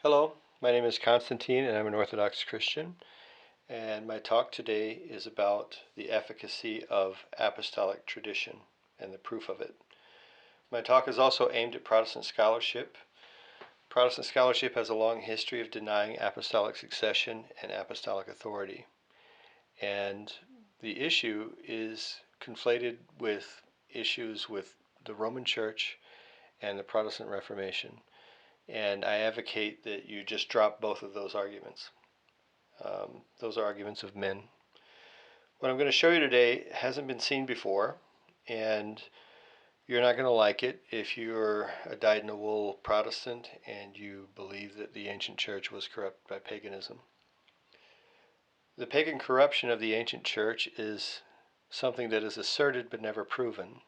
Hello, my name is Constantine and I'm an Orthodox Christian, and my talk today is about the efficacy of apostolic tradition and the proof of it. My talk is also aimed at Protestant scholarship. Protestant scholarship has a long history of denying apostolic succession and apostolic authority, and the issue is conflated with issues with the Roman Church and the Protestant Reformation. And I advocate that you just drop both of those arguments. Those are arguments of men. What I'm going to show you today hasn't been seen before, and you're not going to like it if you're a dyed-in-the-wool Protestant and you believe that the ancient church was corrupt by paganism. The pagan corruption of the ancient church is something that is asserted but never proven.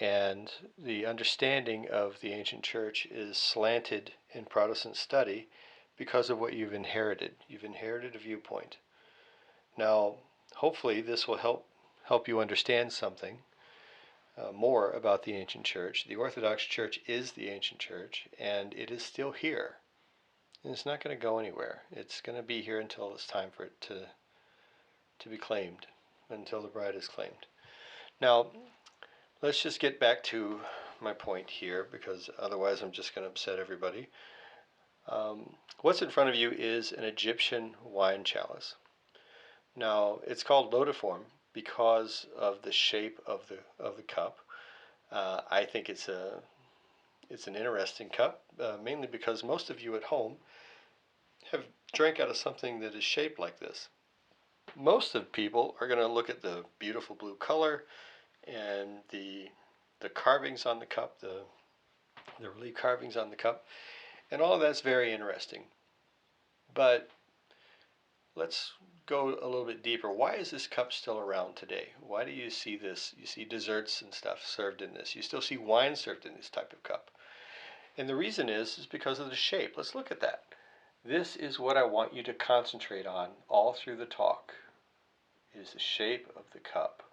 And the understanding of the ancient church is slanted in Protestant study because of what you've inherited. You've inherited a viewpoint. Now, hopefully this will help you understand something more about the ancient church. The Orthodox Church is the ancient church, and it is still here. And it's not going to go anywhere. It's going to be here until it's time for it to be claimed, until the bride is claimed. Now, let's just get back to my point here, because otherwise I'm just going to upset everybody. What's in front of you is an Egyptian wine chalice. Now, it's called lotiform because of the shape of the cup. I think it's an interesting cup, mainly because most of you at home have drank out of something that is shaped like this. Most of people are going to look at the beautiful blue color and the carvings on the cup, the relief carvings on the cup, and all of that's very interesting. But let's go a little bit deeper. Why is this cup still around today? Why do you see this? You see desserts and stuff served in this. You still see wine served in this type of cup. And the reason is because of the shape. Let's look at that. This is what I want you to concentrate on all through the talk, is the shape of the cup.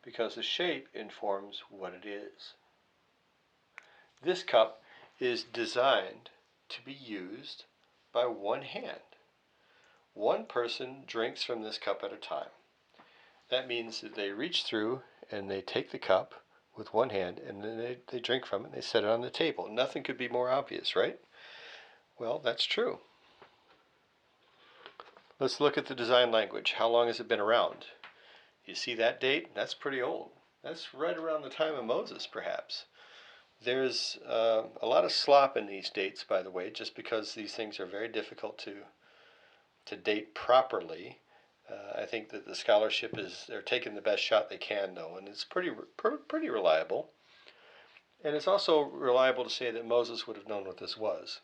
Because the shape informs what it is. This cup is designed to be used by one hand. One person drinks from this cup at a time. That means that they reach through and they take the cup with one hand and then they drink from it and they set it on the table. Nothing could be more obvious, right? Well, that's true. Let's look at the design language. How long has it been around? You see that date? That's pretty old. That's right around the time of Moses, perhaps. There's a lot of slop in these dates, by the way, just because these things are very difficult to date properly. I think that the scholarship they're taking the best shot they can, though, and it's pretty reliable. And it's also reliable to say that Moses would have known what this was.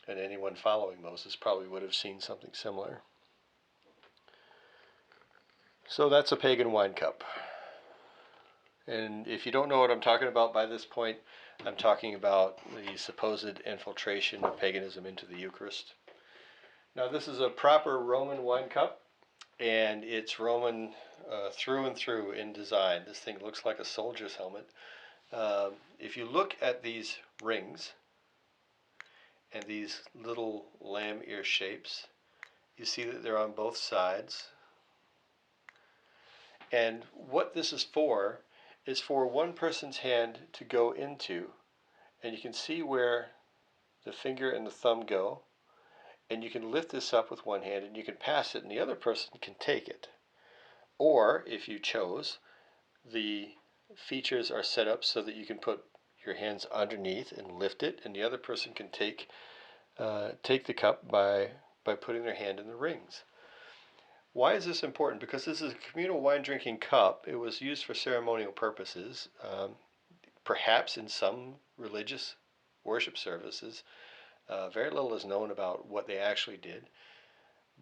And anyone following Moses probably would have seen something similar. So that's a pagan wine cup. And if you don't know what I'm talking about by this point, I'm talking about the supposed infiltration of paganism into the Eucharist. Now, this is a proper Roman wine cup, and it's Roman through and through in design. This thing looks like a soldier's helmet. If you look at these rings and these little lamb ear shapes, you see that they're on both sides. And what this is for one person's hand to go into, and you can see where the finger and the thumb go, and you can lift this up with one hand and you can pass it and the other person can take it. Or, if you chose, the features are set up so that you can put your hands underneath and lift it, and the other person can take the cup by putting their hand in the rings. Why is this important? Because this is a communal wine drinking cup. It was used for ceremonial purposes, perhaps in some religious worship services. Very little is known about what they actually did.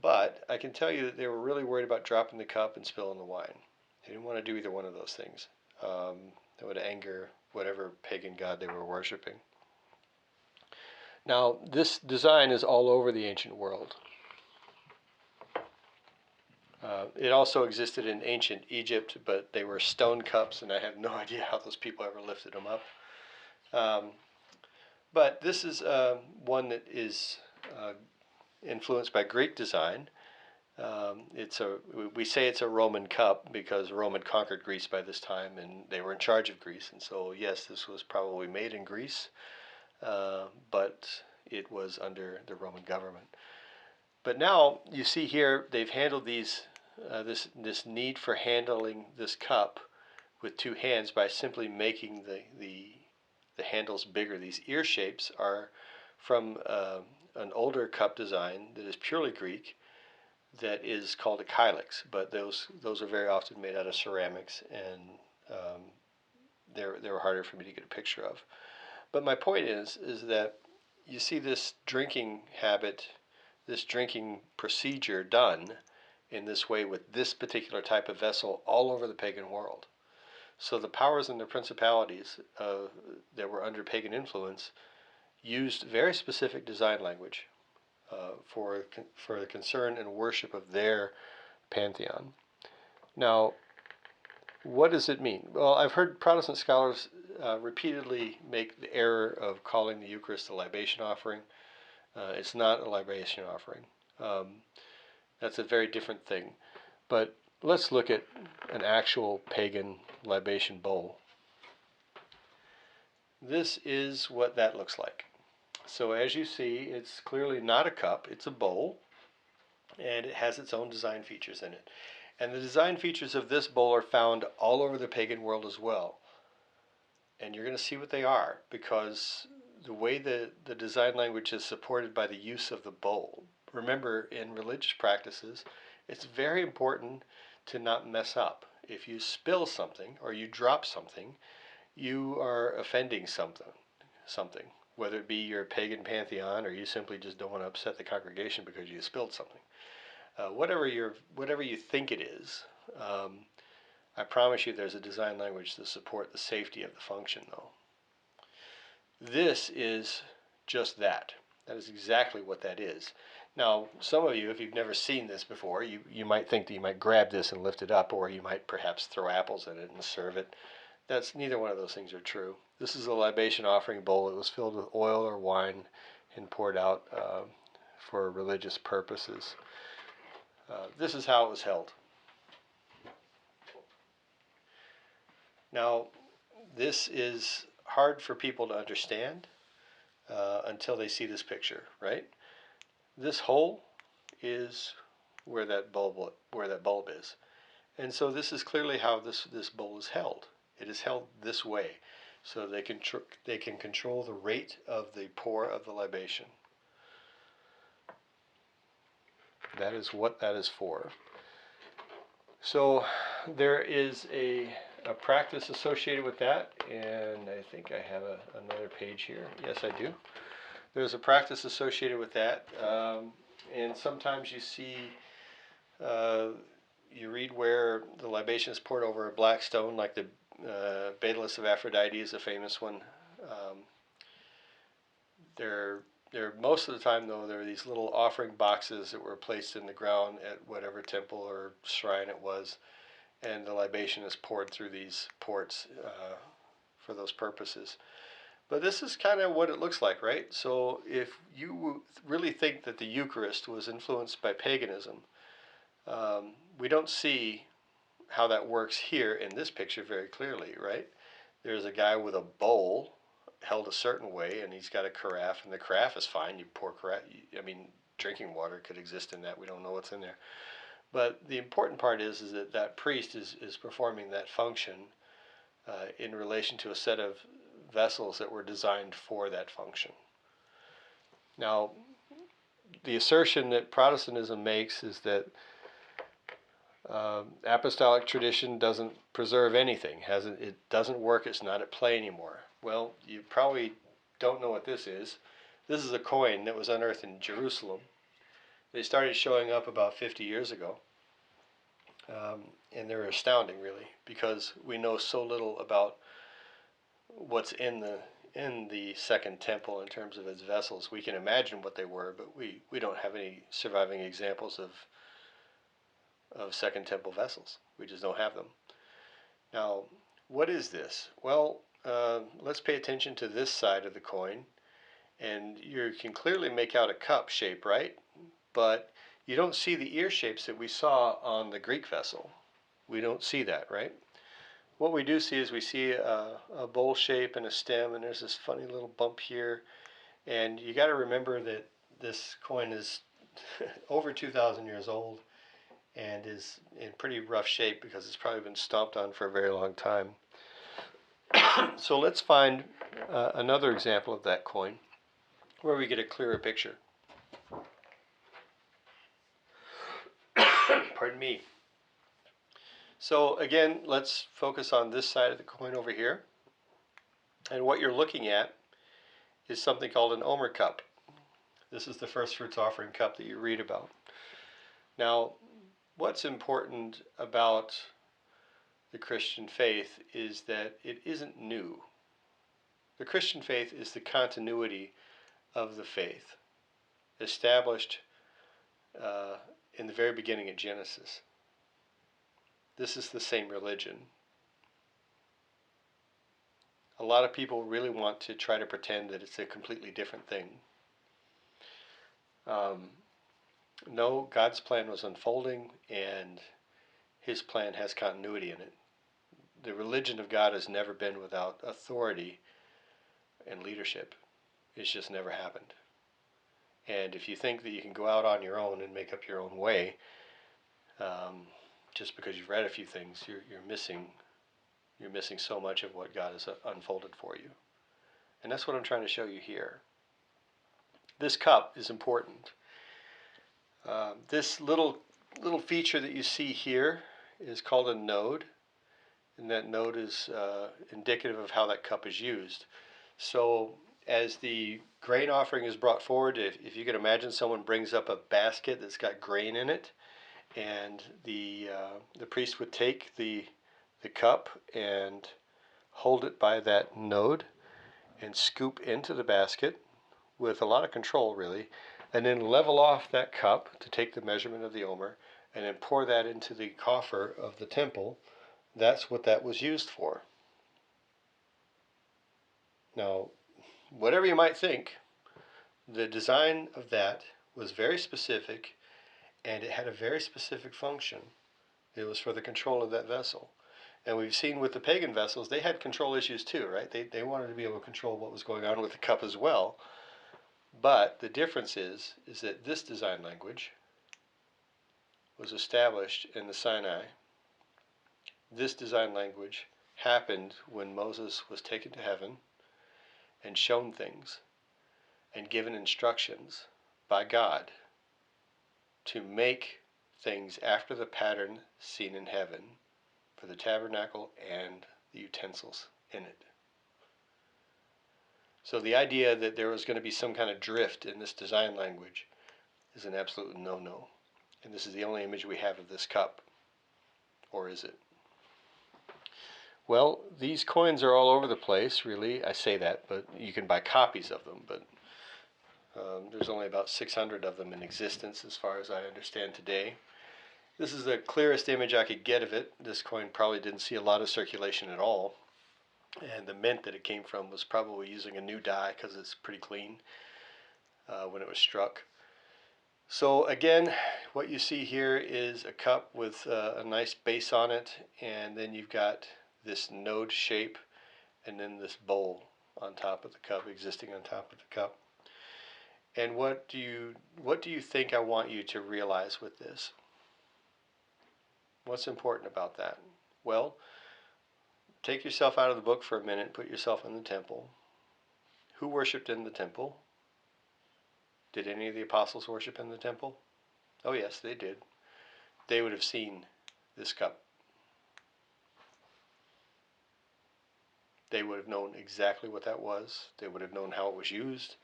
But I can tell you that they were really worried about dropping the cup and spilling the wine. They didn't want to do either one of those things. That would anger whatever pagan god they were worshiping. Now, this design is all over the ancient world. It also existed in ancient Egypt, but they were stone cups, and I have no idea how those people ever lifted them up. But this is one that is influenced by Greek design. We say it's a Roman cup because Rome had conquered Greece by this time, and they were in charge of Greece. And so, yes, this was probably made in Greece, but it was under the Roman government. But now you see here they've handled these this need for handling this cup with two hands by simply making the handles bigger. These ear shapes are from an older cup design that is purely Greek, that is called a chalice, but those are very often made out of ceramics, and they were harder for me to get a picture of. But my point is that you see this drinking habit, this drinking procedure done in this way with this particular type of vessel all over the pagan world. So the powers and the principalities that were under pagan influence used very specific design language for the concern and worship of their pantheon. Now, what does it mean? Well, I've heard Protestant scholars repeatedly make the error of calling the Eucharist a libation offering. It's not a libation offering. That's a very different thing. But let's look at an actual pagan libation bowl. This is what that looks like. So as you see, it's clearly not a cup, it's a bowl, and it has its own design features in it. And the design features of this bowl are found all over the pagan world as well. And you're going to see what they are, because the way the design language is supported by the use of the bowl. Remember, in religious practices, it's very important to not mess up. If you spill something or you drop something, you are offending something, whether it be your pagan pantheon or you simply just don't want to upset the congregation because you spilled something. Whatever you think it is, I promise you there's a design language to support the safety of the function, though. This is just that. That is exactly what that is. Now, some of you, if you've never seen this before, you might think that you might grab this and lift it up, or you might perhaps throw apples in it and serve it. Neither one of those things are true. This is a libation offering bowl. It was filled with oil or wine and poured out for religious purposes. This is how it was held. Now, this is hard for people to understand until they see this picture, right? This hole is where that bulb is. And so this is clearly how this bowl is held. It is held this way, so they can control the rate of the pour of the libation. That is what that is for. So there is a practice associated with that, and I think I have another page here. Yes, I do. There's a practice associated with that, and sometimes you see, you read where the libation is poured over a black stone, like the Baitless of Aphrodite is a famous one. Most of the time, though, there are these little offering boxes that were placed in the ground at whatever temple or shrine it was, and the libation is poured through these ports for those purposes. But this is kind of what it looks like, right? So if you really think that the Eucharist was influenced by paganism, we don't see how that works here in this picture very clearly, right? There's a guy with a bowl held a certain way, and he's got a carafe, and the carafe is fine. You pour carafe. I mean, drinking water could exist in that. We don't know what's in there. But the important part is that priest is performing that function in relation to a set of vessels that were designed for that function. Now, the assertion that Protestantism makes is that apostolic tradition doesn't preserve anything. It doesn't work. It's not at play anymore. Well, you probably don't know what this is. This is a coin that was unearthed in Jerusalem. They started showing up about 50 years ago. And they're astounding, really, because we know so little about what's in the Second Temple in terms of its vessels. We can imagine what they were, but we don't have any surviving examples of Second Temple vessels. We just don't have them. Now, what is this? Well, let's pay attention to this side of the coin. And you can clearly make out a cup shape, right? But you don't see the ear shapes that we saw on the Greek vessel. We don't see that, right? What we do see is we see a bowl shape and a stem, and there's this funny little bump here. And you got to remember that this coin is over 2,000 years old and is in pretty rough shape because it's probably been stomped on for a very long time. So let's find another example of that coin where we get a clearer picture. Pardon me. So again, let's focus on this side of the coin over here. And what you're looking at is something called an Omer cup. This is the first fruits offering cup that you read about. Now, what's important about the Christian faith is that it isn't new. The Christian faith is the continuity of the faith, established in the very beginning of Genesis. This is the same religion. A lot of people really want to try to pretend that it's a completely different thing. No, God's plan was unfolding, and His plan has continuity in it. The religion of God has never been without authority and leadership. It's just never happened. And if you think that you can go out on your own and make up your own way, just because you've read a few things, you're missing so much of what God has unfolded for you. And that's what I'm trying to show you here. This cup is important. This little feature that you see here is called a node, and that node is indicative of how that cup is used. So as the grain offering is brought forward, if you can imagine someone brings up a basket that's got grain in it, and the priest would take the cup and hold it by that node and scoop into the basket with a lot of control, really, and then level off that cup to take the measurement of the Omer and then pour that into the coffer of the temple. That's what that was used for. Now, whatever you might think, the design of that was very specific, and it had a very specific function. It was for the control of that vessel. And we've seen with the pagan vessels, they had control issues too, right? They wanted to be able to control what was going on with the cup as well. But the difference is that this design language was established in the Sinai. This design language happened when Moses was taken to heaven and shown things and given instructions by God to make things after the pattern seen in heaven for the tabernacle and the utensils in it. So the idea that there was going to be some kind of drift in this design language is an absolute no-no. And this is the only image we have of this cup. Or is it? Well, these coins are all over the place, really. I say that, but you can buy copies of them. But there's only about 600 of them in existence as far as I understand today. This is the clearest image I could get of it. This coin probably didn't see a lot of circulation at all. And the mint that it came from was probably using a new die because it's pretty clean when it was struck. So again, what you see here is a cup with a nice base on it, and then you've got this node shape, and then this bowl on top of the cup, existing on top of the cup. And what do you think I want you to realize with this? What's important about that? Well, take yourself out of the book for a minute and put yourself in the temple. Who worshipped in the temple? Did any of the apostles worship in the temple? Oh yes, they did. They would have seen this cup. They would have known exactly what that was. They would have known how it was used.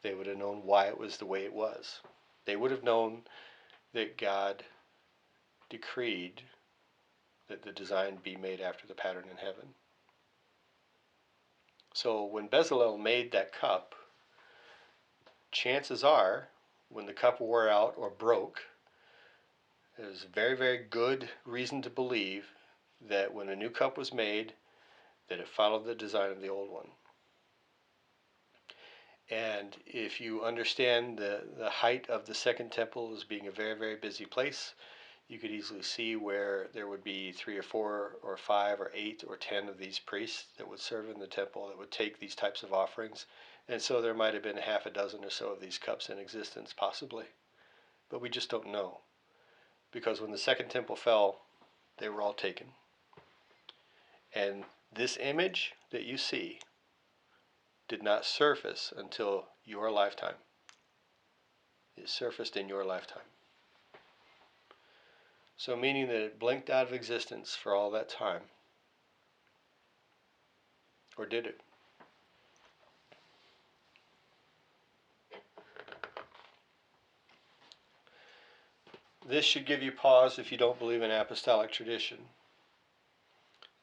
They would have known why it was the way it was. They would have known that God decreed that the design be made after the pattern in heaven. So when Bezalel made that cup, chances are, when the cup wore out or broke, there's a very, very good reason to believe that when a new cup was made, that it followed the design of the old one. And if you understand the height of the Second Temple as being a very, very busy place, you could easily see where there would be 3 or 4 or 5 or 8 or 10 of these priests that would serve in the temple that would take these types of offerings. And so there might have been half a dozen or so of these cups in existence, possibly. But we just don't know. Because when the Second Temple fell, they were all taken. And this image that you see did not surface until your lifetime. It surfaced in your lifetime. So meaning that it blinked out of existence for all that time. Or did it? This should give you pause if you don't believe in apostolic tradition.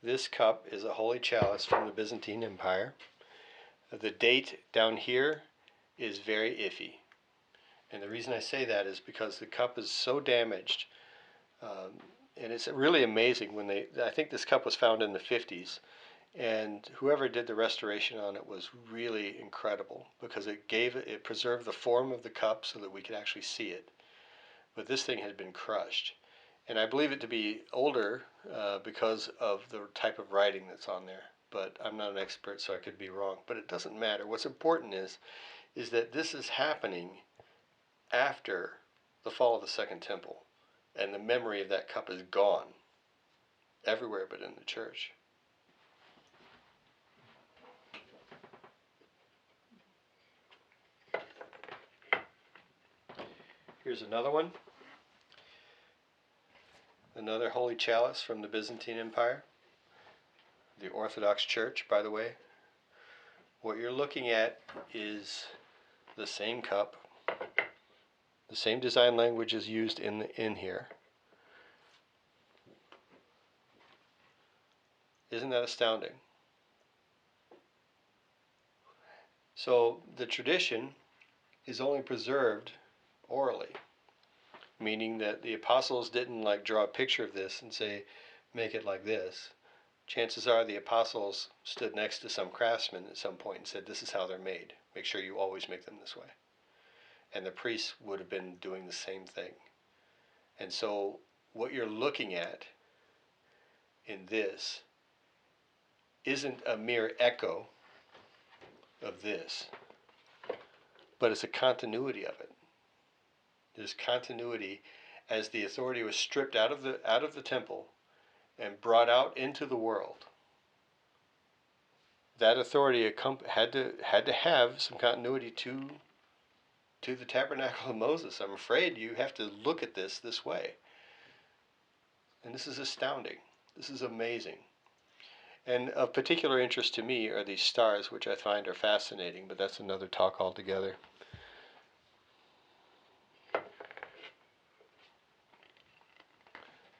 This cup is a holy chalice from the Byzantine Empire. The date down here is very iffy. And the reason I say that is because the cup is so damaged. And it's really amazing when I think this cup was found in the 50s. And whoever did the restoration on it was really incredible because it preserved the form of the cup so that we could actually see it. But this thing had been crushed. And I believe it to be older because of the type of writing that's on there. But I'm not an expert, so I could be wrong. But it doesn't matter. What's important is that this is happening after the fall of the Second Temple. And the memory of that cup is gone everywhere but in the church. Here's another one. Another holy chalice from the Byzantine Empire. The Orthodox Church, by the way. What you're looking at is the same cup. The same design language is used in here. Isn't that astounding? So the tradition is only preserved orally, meaning that the apostles didn't draw a picture of this and say, make it like this. Chances are the apostles stood next to some craftsman at some point and said, this is how they're made. Make sure you always make them this way. And the priests would have been doing the same thing. And so what you're looking at in this isn't a mere echo of this, but it's a continuity of it. There's continuity as the authority was stripped out of the temple and brought out into the world. That authority had to have some continuity to the tabernacle of Moses. I'm afraid you have to look at this way. And this is astounding. This is amazing. And of particular interest to me are these stars, which I find are fascinating, but that's another talk altogether.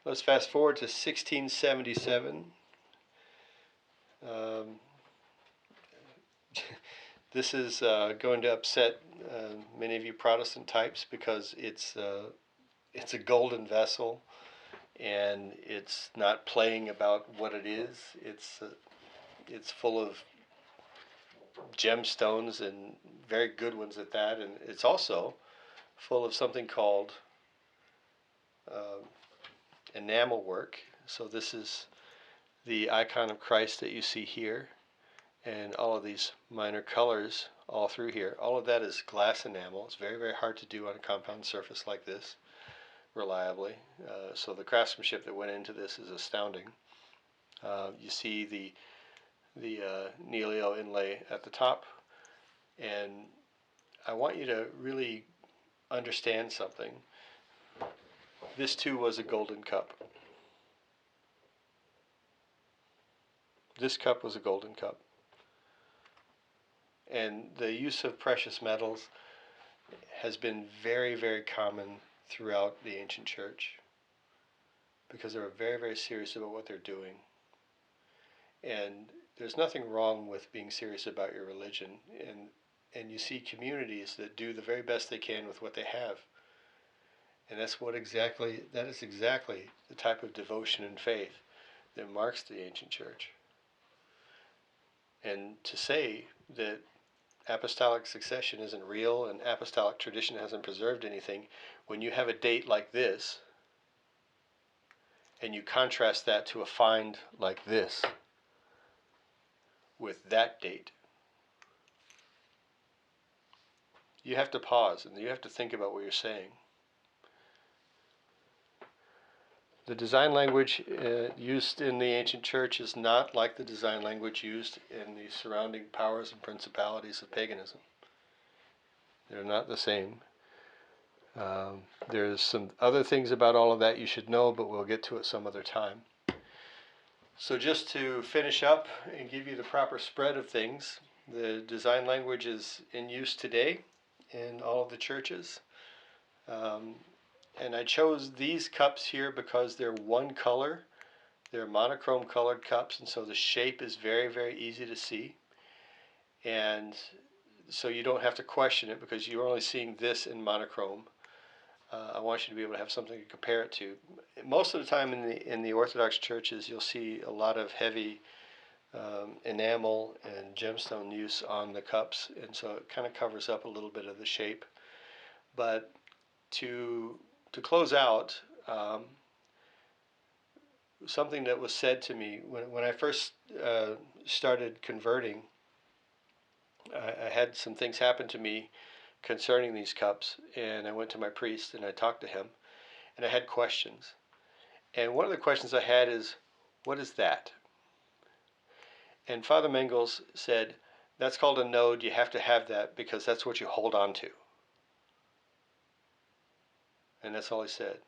Let's fast forward to 1677. This is going to upset many of you Protestant types because it's a golden vessel, and it's not playing about what it is. It's full of gemstones and very good ones at that, and it's also full of something called enamel work. So this is the icon of Christ that you see here, and all of these minor colors all through here. All of that is glass enamel. It's very, very hard to do on a compound surface like this reliably. So the craftsmanship that went into this is astounding. You see the Nelio inlay at the top, and I want you to really understand something. This too was a golden cup. This cup was a golden cup. And the use of precious metals has been very, very common throughout the ancient church because they were very, very serious about what they're doing. And there's nothing wrong with being serious about your religion. And you see communities that do the very best they can with what they have. And that is exactly the type of devotion and faith that marks the ancient church. And to say that apostolic succession isn't real and apostolic tradition hasn't preserved anything, when you have a date like this and you contrast that to a find like this with that date, you have to pause and you have to think about what you're saying. The design language used in the ancient church is not like the design language used in the surrounding powers and principalities of paganism. They're not the same. There's some other things about all of that you should know, but we'll get to it some other time. So just to finish up and give you the proper spread of things, the design language is in use today in all of the churches. And I chose these cups here because they're one color. They're monochrome colored cups, and so the shape is very, very easy to see. And so you don't have to question it because you're only seeing this in monochrome. I want you to be able to have something to compare it to. Most of the time in the Orthodox churches, you'll see a lot of heavy enamel and gemstone use on the cups, and so it kind of covers up a little bit of the shape. But to close out, something that was said to me when I first started converting, I had some things happen to me concerning these cups, and I went to my priest and I talked to him, and I had questions. And one of the questions I had is, what is that? And Father Mengels said, that's called a node. You have to have that because that's what you hold on to. And that's all he said.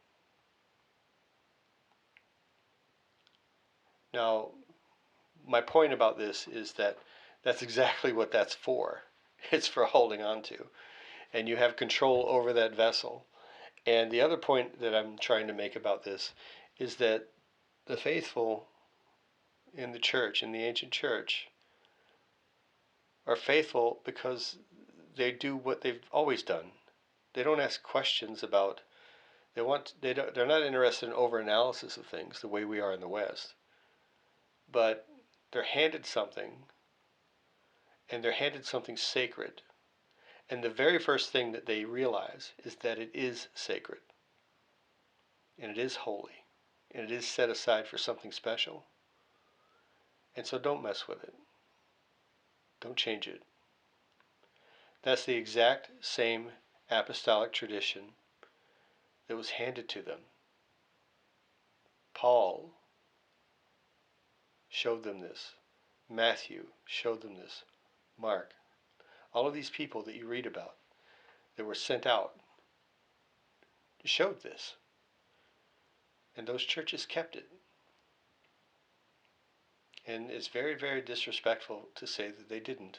Now, my point about this is that that's exactly what that's for. It's for holding on to. And you have control over that vessel. And the other point that I'm trying to make about this is that the faithful in the church, in the ancient church, are faithful because they do what they've always done. They don't ask questions about, they're not interested in over-analysis of things the way we are in the West. But they're handed something, and they're handed something sacred. And the very first thing that they realize is that it is sacred, and it is holy, and it is set aside for something special. And so don't mess with it. Don't change it. That's the exact same apostolic tradition that was handed to them. Paul showed them this. Matthew showed them this. Mark. All of these people that you read about that were sent out showed this. And those churches kept it. And it's very, very disrespectful to say that they didn't.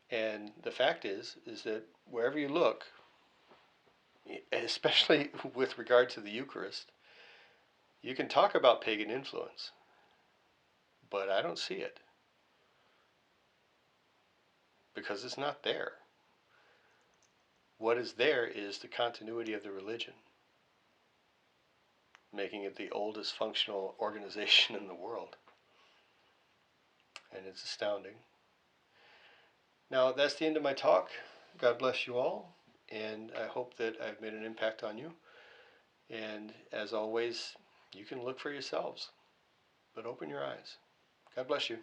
And the fact is that wherever you look, especially with regard to the Eucharist, you can talk about pagan influence, but I don't see it. Because it's not there. What is there is the continuity of the religion, making it the oldest functional organization in the world. And it's astounding. Now, that's the end of my talk. God bless you all, and I hope that I've made an impact on you. And as always, you can look for yourselves, but open your eyes. God bless you.